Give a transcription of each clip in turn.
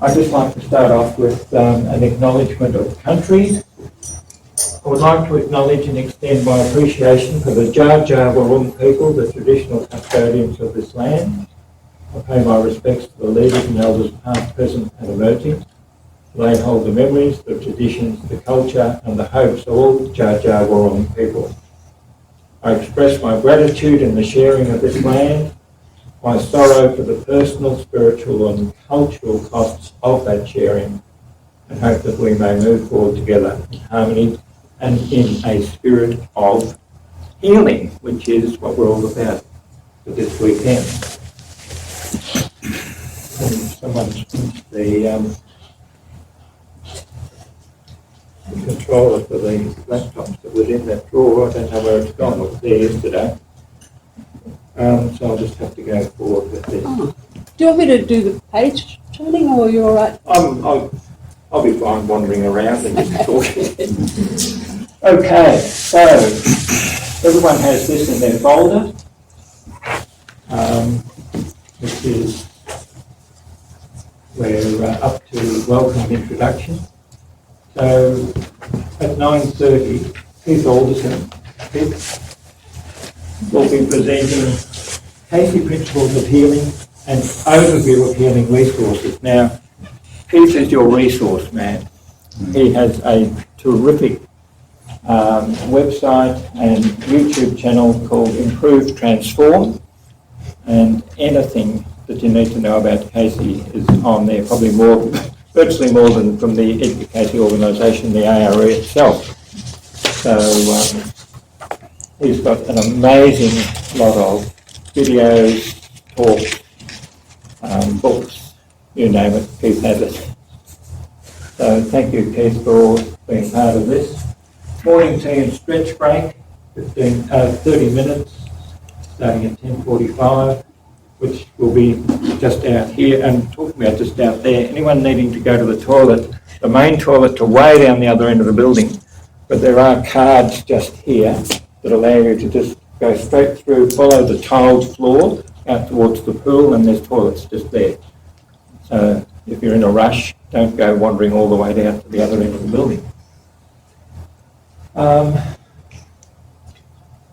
I'd just like to start off with an acknowledgement of countries. I would like to acknowledge and extend my appreciation for the Dja Dja Wurrung people, the traditional custodians of this land. I pay my respects to the leaders and elders past, present and emerging. They hold the memories, the traditions, the culture and the hopes of all Dja Dja Wurrung people. I express my gratitude in the sharing of this land, my sorrow for the personal, spiritual and cultural costs of that sharing, and hope that we may move forward together in harmony and in a spirit of healing, which is what we're all about for this weekend. And someone's pinched the controller for the laptops that was in that drawer. I don't know where it's gone. It was there yesterday. So I'll just have to go forward with this. Oh. Do you want me to do the page turning, or you're all right? I'll be fine wandering around and just talking. Okay, so everyone has this in their folder, which is we're up to welcome introduction. So at 9:30, Keith Alderson will be presenting Cayce Principles of Healing and Overview of Healing Resources. Now, Keith is your resource man. He has a terrific website and YouTube channel called Improve Transform, and anything that you need to know about Cayce is on there, probably virtually more than from the Edgar Cayce organisation, the ARE itself. So he's got an amazing lot of videos, talks, books, you name it, Keith has it. So thank you, Keith, for being part of this. Morning tea and stretch break, 30 minutes, starting at 10:45, which will be just out here. And talking about just out there, anyone needing to go to the toilet, the main toilet to way down the other end of the building, but there are cards just here that allow you to just go straight through, follow the tiled floor out towards the pool, and there's toilets just there. So if you're in a rush, don't go wandering all the way down to the other end of the building.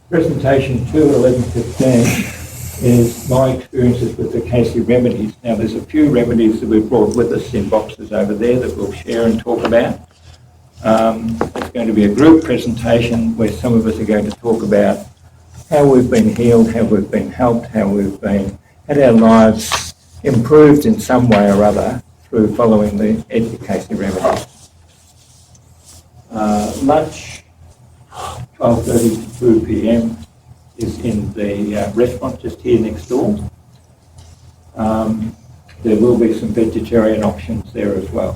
Presentation 2 at 11:15 is my experiences with the Cayce remedies. Now there's a few remedies that we've brought with us in boxes over there that we'll share and talk about. It's going to be a group presentation where some of us are going to talk about how we've been healed, how we've been helped, how we've had our lives improved in some way or other through following the Edgar Cayce remedies. Lunch, 12:30 to 2 p.m. is in the restaurant just here next door. There will be some vegetarian options there as well.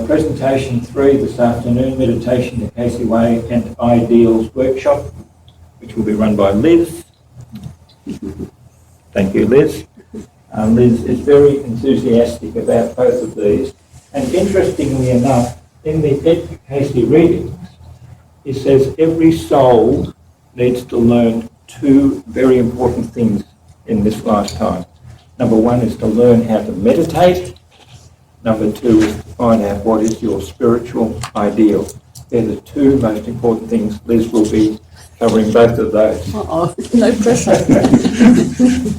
Presentation 3 this afternoon, Meditation the Cayce Way and Ideals workshop, which will be run by Liz. Thank you, Liz. Liz is very enthusiastic about both of these. And interestingly enough, in the Edgar Cayce readings, he says every soul needs to learn 2 very important things in this lifetime. Number 1 is to learn how to meditate. Number 2 is to find out what is your spiritual ideal. They're the 2 most important things. Liz will be covering both of those. Uh-oh, no pressure.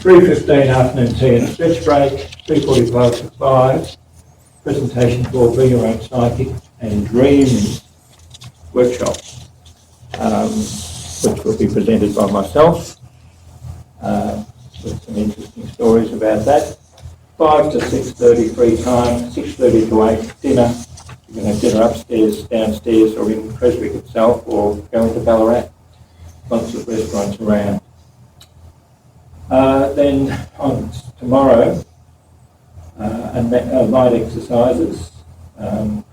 3:15 afternoon tea and stretch break, 3:45 to 5. Presentation for Be Your Own Psychic and Dreams workshop, which will be presented by myself, with some interesting stories about that. 5 to 6:30 free time, 6:30 to 8 dinner. You can have dinner upstairs, downstairs, or in Creswick itself, or go into Ballarat. Lots of restaurants around. Then on tomorrow, light exercises,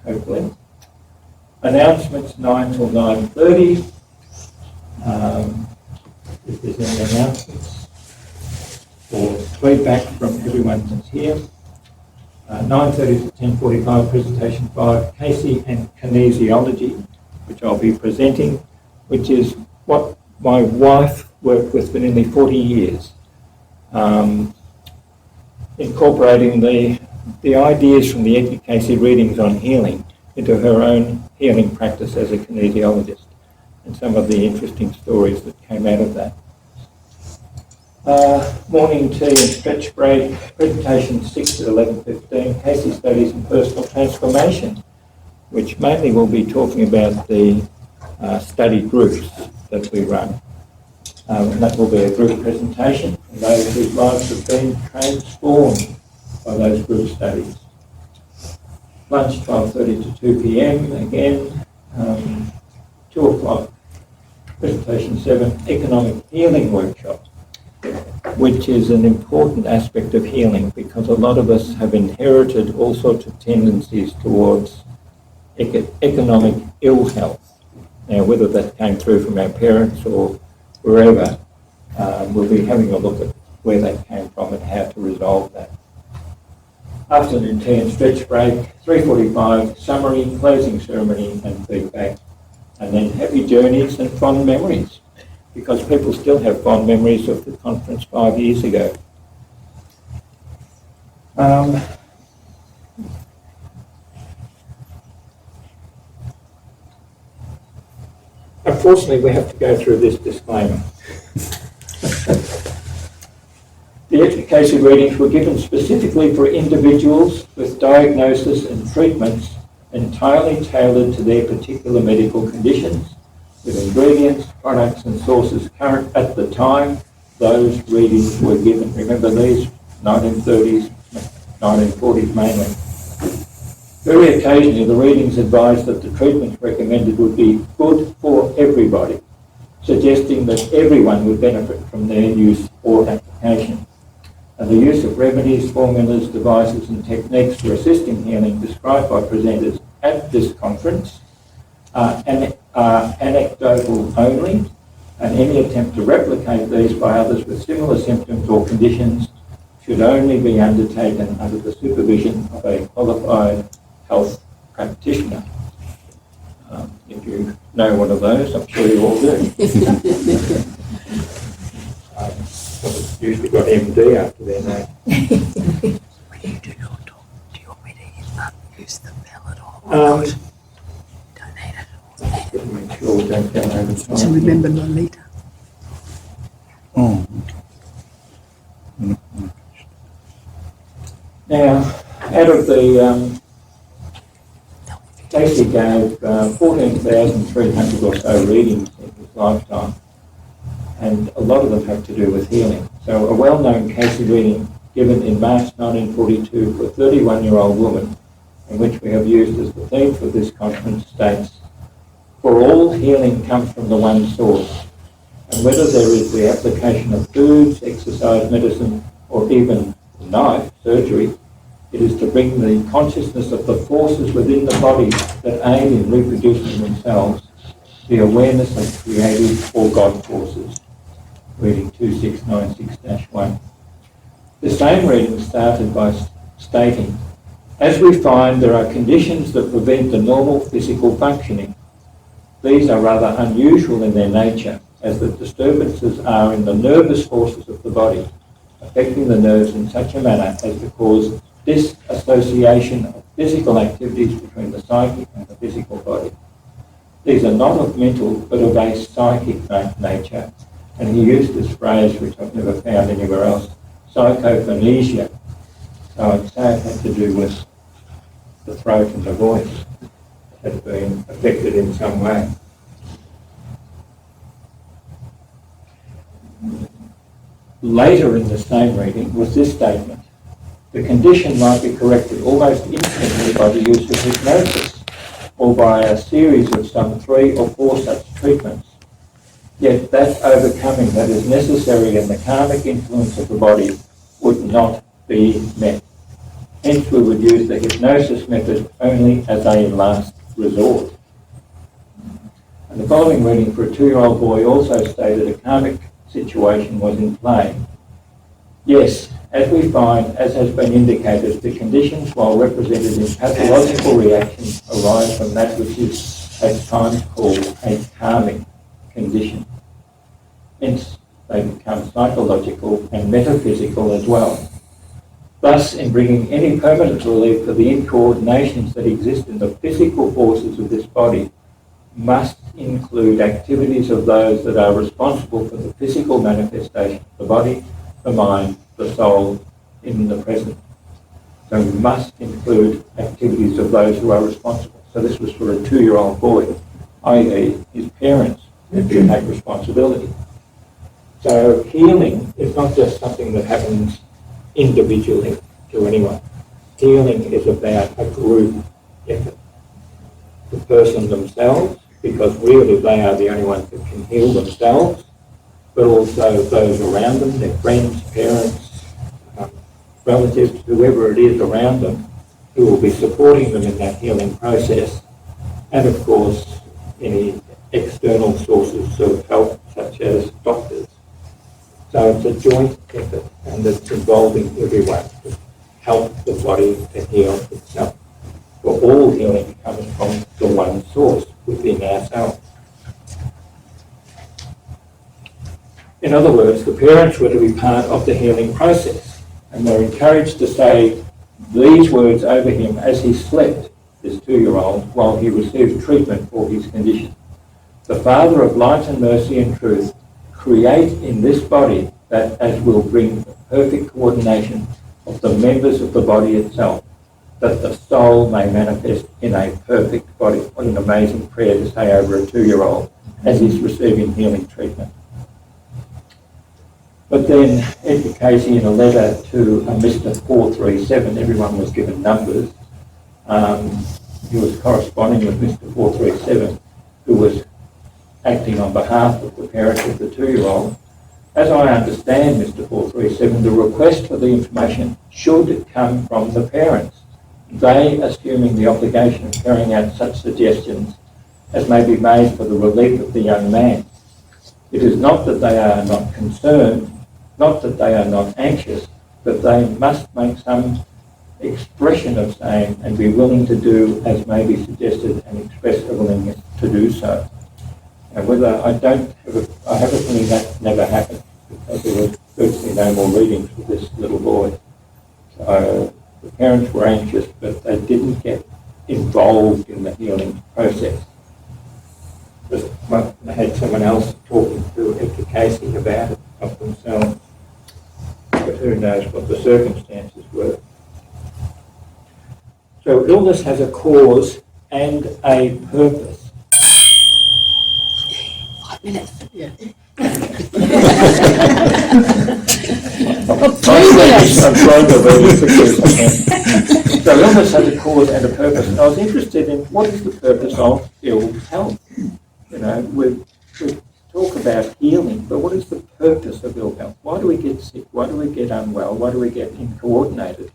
hopefully. Announcements 9 till 9:30. If there's any announcements or feedback from everyone that's here. 9:30 to 10:45, presentation 5, Cayce and kinesiology, which I'll be presenting, which is what my wife worked with for nearly 40 years. incorporating the ideas from the Edgar Cayce readings on healing into her own healing practice as a kinesiologist, and some of the interesting stories that came out of that. Morning tea and stretch break, presentation 6 at 11:15, Cayce Studies in Personal Transformation, which mainly will be talking about the study groups that we run. And that will be a group presentation from those whose lives have been transformed by those group studies. Lunch 12:30 to 2 p.m. again, 2 o'clock, presentation 7, Economic Healing Workshop, which is an important aspect of healing because a lot of us have inherited all sorts of tendencies towards economic ill health. Now, whether that came through from our parents or wherever, we'll be having a look at where that came from and how to resolve that. Afternoon tea and stretch break, 3:45, summary, closing ceremony and feedback, and then happy journeys and fond memories, because people still have fond memories of the conference 5 years ago. Unfortunately, we have to go through this disclaimer. The Edgar Cayce readings were given specifically for individuals with diagnosis and treatments entirely tailored to their particular medical conditions, with ingredients, products and sources current at the time those readings were given. Remember these, 1930s, 1940s mainly. Very occasionally the readings advised that the treatments recommended would be good for everybody, suggesting that everyone would benefit from their use or application. And the use of remedies, formulas, devices and techniques for assisting healing described by presenters at this conference are anecdotal only, and any attempt to replicate these by others with similar symptoms or conditions should only be undertaken under the supervision of a qualified health practitioner. If you know one of those, I'm sure you all do. Usually got MD after their name. When you do your talk, do you want me to use the bell at all? Don't need it. Just make sure we don't go over time. To remember Lolita. Oh. Now, out of the Cayce gave 14,300 or so readings in his lifetime, and a lot of them have to do with healing. So a well-known Cayce reading given in March 1942 for a 31-year-old woman, and which we have used as the theme for this conference, states, "For all healing comes from the one source, and whether there is the application of foods, exercise, medicine, or even knife, surgery, it is to bring the consciousness of the forces within the body that aid in reproducing themselves, the awareness of creative or God forces." Reading 2696-1. The same reading started by stating, "As we find there are conditions that prevent the normal physical functioning. These are rather unusual in their nature, as the disturbances are in the nervous forces of the body, affecting the nerves in such a manner as to cause disassociation of physical activities between the psychic and the physical body. These are not of mental but of a psychic nature," and he used this phrase, which I've never found anywhere else, psychophonesia. So I'd say it had to do with the throat and the voice that had been affected in some way. Later in the same reading was this statement: "The condition might be corrected almost instantly by the use of hypnosis, or by a series of some 3 or 4 such treatments. Yet that overcoming that is necessary in the karmic influence of the body would not be met. Hence we would use the hypnosis method only as a last resort." And the following reading for a 2-year-old boy also stated a karmic situation was in play. "Yes, as we find, as has been indicated, the conditions, while represented in pathological reactions, arise from that which is at times called a karmic condition. Hence, they become psychological and metaphysical as well. Thus, in bringing any permanent relief for the incoordinations that exist in the physical forces of this body, must include activities of those that are responsible for the physical manifestation of the body, the mind, the soul in the present. So we must include activities of those who are responsible. So this was for a 2-year-old boy, i.e. his parents had to take responsibility. So healing is not just something that happens individually to anyone. Healing is about a group effort. The person themselves, because really they are the only ones that can heal themselves, but also those around them, their friends, parents, relatives, whoever it is around them, who will be supporting them in that healing process, and of course any external sources of help such as doctors. So it's a joint effort, and it's involving everyone to help the body to heal itself. For all healing comes from the one source within ourselves. In other words, the parents were to be part of the healing process, and were encouraged to say these words over him as he slept, this 2-year-old, while he received treatment for his condition. The Father of light and mercy and truth, create in this body that as will bring the perfect coordination of the members of the body itself, that the soul may manifest in a perfect body. What an amazing prayer to say over a 2-year-old as he's receiving healing treatment. But then Edgar Cayce, in a letter to Mr. 437, everyone was given numbers, he was corresponding with Mr. 437, who was acting on behalf of the parents of the 2-year-old. As I understand Mr. 437, the request for the information should come from the parents, they assuming the obligation of carrying out such suggestions as may be made for the relief of the young man. It is not that they are not concerned, not that they are not anxious, but they must make some expression of saying and be willing to do as may be suggested and express a willingness to do so. And whether I have a feeling that never happened, because there was virtually no more readings with this little boy. So the parents were anxious, but they didn't get involved in the healing process. Just they had someone else talking to Edgar Cayce about it of themselves. But who knows what the circumstances were. So illness has a cause and a purpose. 5 minutes. Yeah. I'm trying to read as quickly as I can. So illness has a cause and a purpose. And I was interested in what is the purpose of ill health? You know, we talk about healing, but what is the purpose of ill health? Why do we get sick? Why do we get unwell? Why do we get incoordinated?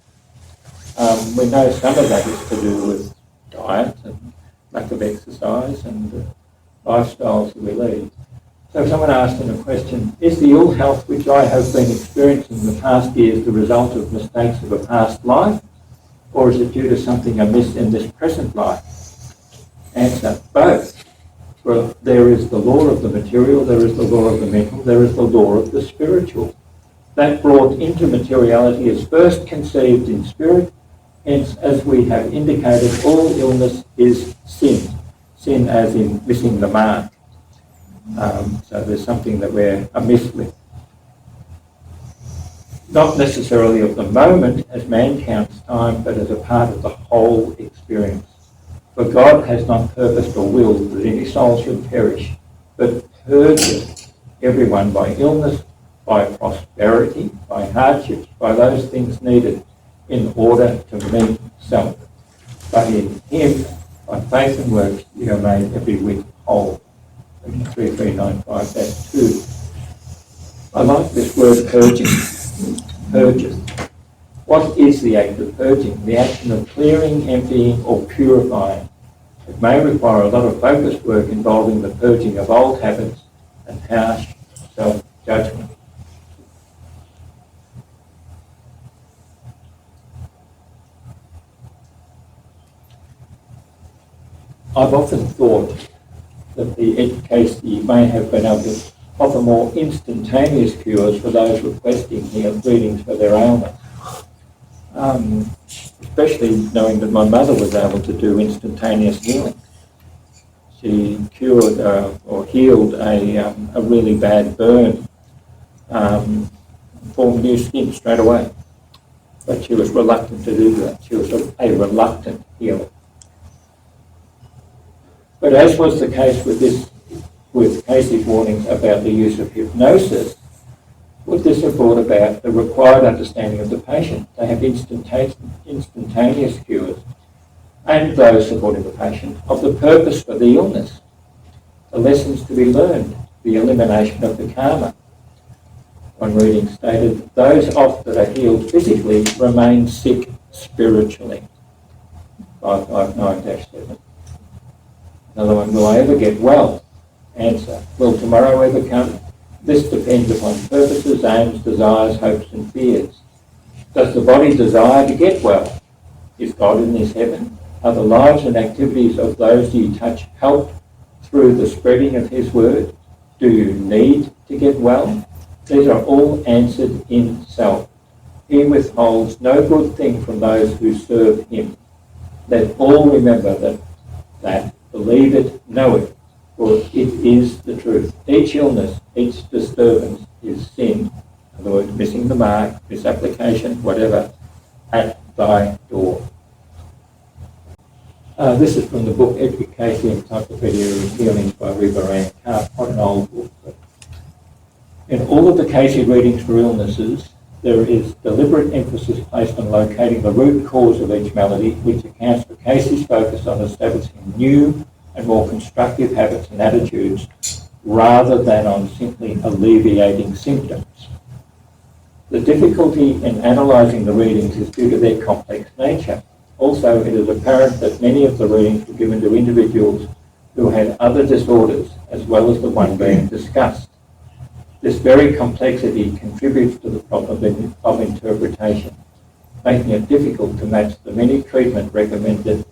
We know some of that is to do with diet and lack of exercise and lifestyles that we lead. So someone asked in a question, is the ill health which I have been experiencing in the past years the result of mistakes of a past life, or is it due to something amiss in this present life? Answer, both. Well, there is the law of the material, there is the law of the mental, there is the law of the spiritual. That brought into materiality is first conceived in spirit, hence, as we have indicated, all illness is sin. Sin as in missing the mark. So there's something that we're amiss with. Not necessarily of the moment, as man counts time, but as a part of the whole experience. For God has not purposed or willed that any soul should perish, but purges everyone by illness, by prosperity, by hardships, by those things needed in order to meet self. But in him, by faith and works, you are made every whit whole. 3395, that's 2. I like this word purging. Purges. What is the act of purging? The action of clearing, emptying, or purifying. It may require a lot of focused work involving the purging of old habits and harsh self-judgment. I've often thought that the Edgar Cayce may have been able to offer more instantaneous cures for those requesting readings for their ailments. especially knowing that my mother was able to do instantaneous healing. She cured or healed a really bad burn, formed new skin straight away. But she was reluctant to do that. She was a reluctant healer. But as was the case with Cayce's warnings about the use of hypnosis, would this have brought about the required understanding of the patient to have instantaneous cures, and those supporting the patient, of the purpose for the illness, the lessons to be learned, the elimination of the karma? One reading stated, those oft that are healed physically remain sick spiritually. 559-7. Another one, will I ever get well? Answer, will tomorrow ever come? This depends upon purposes, aims, desires, hopes and fears. Does the body desire to get well? Is God in his heaven? Are the lives and activities of those you touch helped through the spreading of his word? Do you need to get well? These are all answered in self. He withholds no good thing from those who serve him. Let all remember that believe it, know it, for it is the truth. Each illness, each disturbance is sin, in other words, missing the mark, misapplication, whatever, at thy door. This is from the book Edgar Cayce, Encyclopedia of Healing by Riberan. Quite an old book. But in all of the Cayce readings for illnesses, there is deliberate emphasis placed on locating the root cause of each malady, which accounts for Cayce's focus on establishing new and more constructive habits and attitudes, rather than on simply alleviating symptoms. The difficulty in analysing the readings is due to their complex nature. Also, it is apparent that many of the readings were given to individuals who had other disorders, as well as the one being discussed. This very complexity contributes to the problem of interpretation, making it difficult to match the many treatments recommended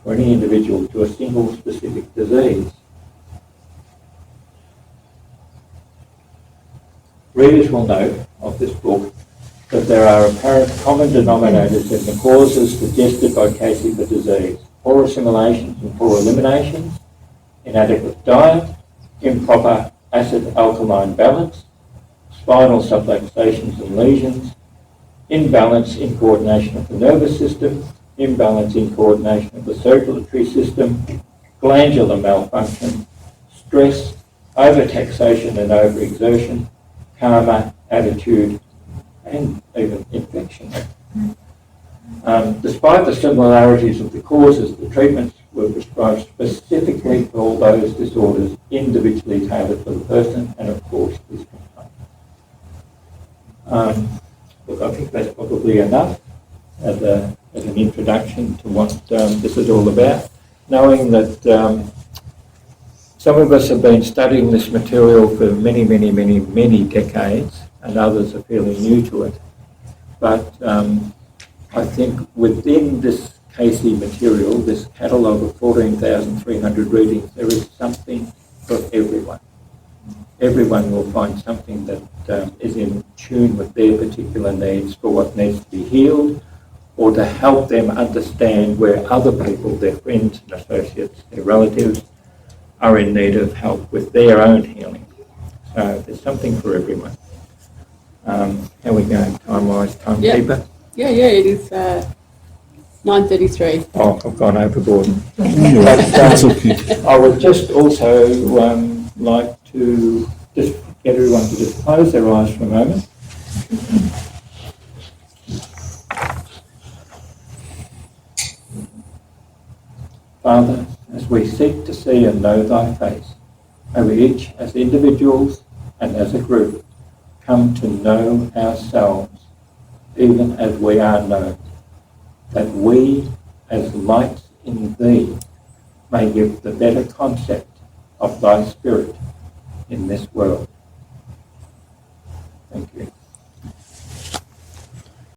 for any individual to a single specific disease. Readers will note of this book that there are apparent common denominators in the causes suggested by Cayce for disease: poor assimilations and poor eliminations, inadequate diet, improper acid-alkaline balance, spinal subluxations and lesions, imbalance in coordination of the nervous system, imbalance in coordination of the circulatory system, glandular malfunction, stress, overtaxation and overexertion, karma, attitude, and even infection. Despite the similarities of the causes, the treatments were prescribed specifically for all those disorders, individually tailored for the person and, of course, his complaint. Look, I think that's probably enough as an introduction to what this is all about, knowing that some of us have been studying this material for many, many, many, many decades, and others are fairly new to it. But I think within this Cayce material, this catalogue of 14,300 readings, there is something for everyone. Everyone will find something that is in tune with their particular needs for what needs to be healed, or to help them understand where other people, their friends and associates, their relatives, are in need of help with their own healing. So there's something for everyone. How are we going time-wise, timekeeper? Yeah, it is 9:33. Oh, I've gone overboard. That's okay. I would just also like to just get everyone to just close their eyes for a moment. Father, as we seek to see and know thy face, may we each as individuals and as a group come to know ourselves even as we are known, that we as lights in thee may give the better concept of thy spirit in this world. Thank you.